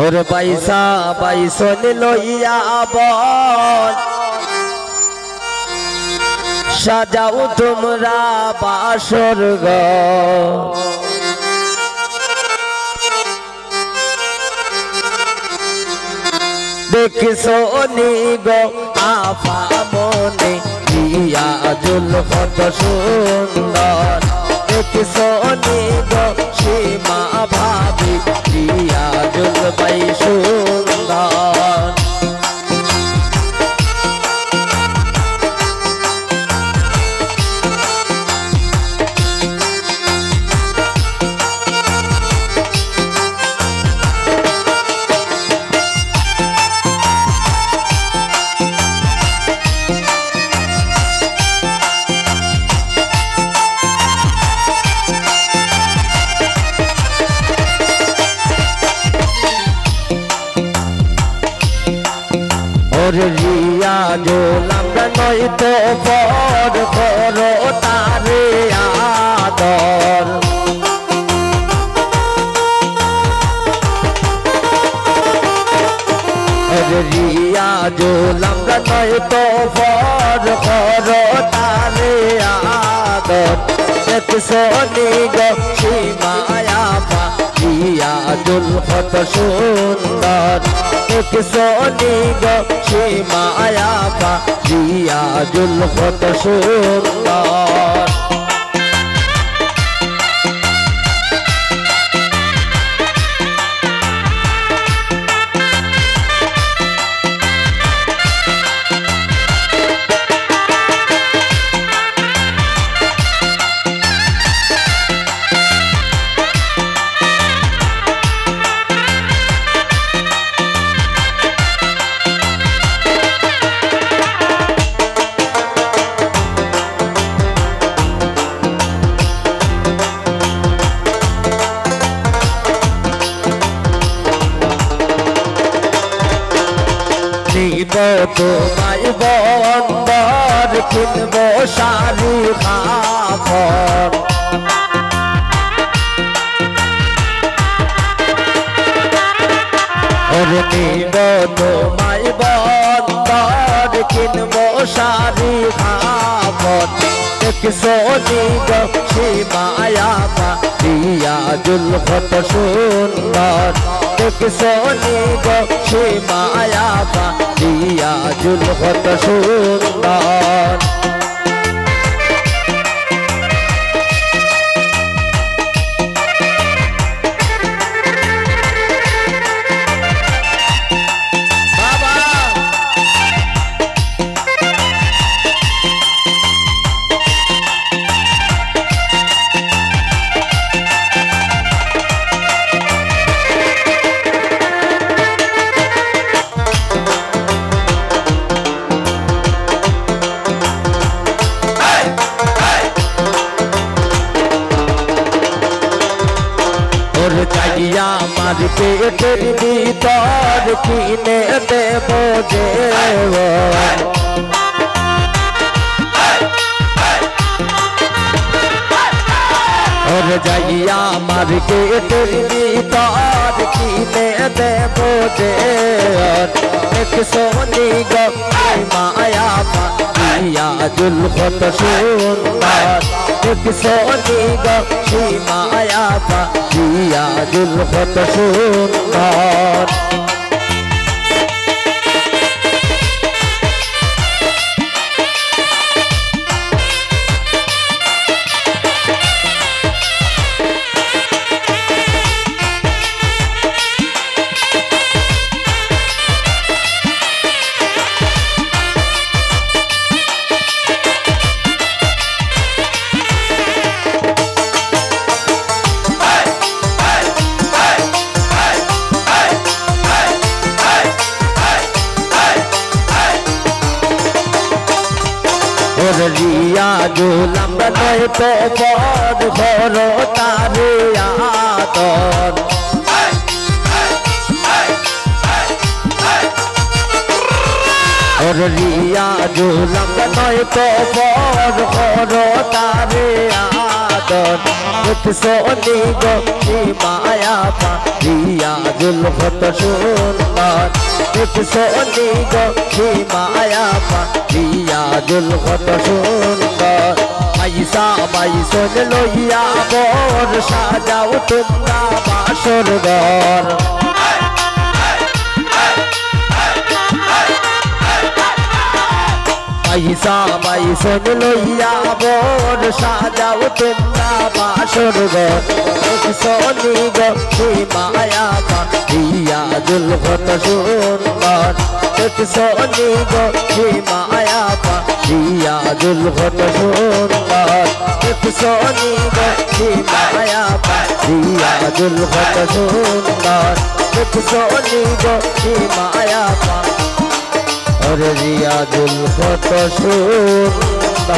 और पैसा पैसन लइया बन साजाऊ तुमरा बासर घर देखो गो आफा मने रिया जुल कत सुंदर देखो गो सीमा भाभी रिया जुल भाई सुंदर और रिया जो लंबा नई तो पर करो तारे आदर और रिया जो लंबा नई तो पर करो तारे आदर एक सोनी गो सीमाया रिया जुल कत सुंदर एक सोनी गो सीमाया रिया जुल कत सुंदर तो माई बंदर किनबो शारी खाफर और नीब तो माई बंदर किनबो शारी खाफर एक सोनी गो सीमाया रिया जुल कत सुंदर एक सोनी गो सीमाया रिया जुल कत सुंदर जाइया मार पेटेर भीतर किने देबो जेवर और जाइया मार पेटेर भीतर किने देबो जेवर एक सोनी गो माया रिया जुल कत सुंदर एक सोनी गो सीमाया रिया जुल कत सुंदर रिया जो लंबा नई तो पर करो तारे आदर और रिया जो लंबा नई तो पर करो तारे आदर দেখছনি গো কি মায়া পা রিয়াজুল কত সুন্দর দেখছনি গো কি মায়া পা রিয়াজুল কত সুন্দর পয়সা মাইসন লইয়া বর সাজাও তোমরা বাসর ঘর পয়সা মাইসন লইয়া বর সাজাও তোমরা বাসর ঘর দেখছনি গো কি মায়া পা রিয়াজুল কত সুন্দর দেখছনি গো কি মায়া পা রিয়াজুল কত সুন্দর দেখছনি গো কি মায়া পা রিয়াজুল কত সুন্দর দেখছনি গো কি মায়া পা ওরে রিয়াজুল কত সুন্দর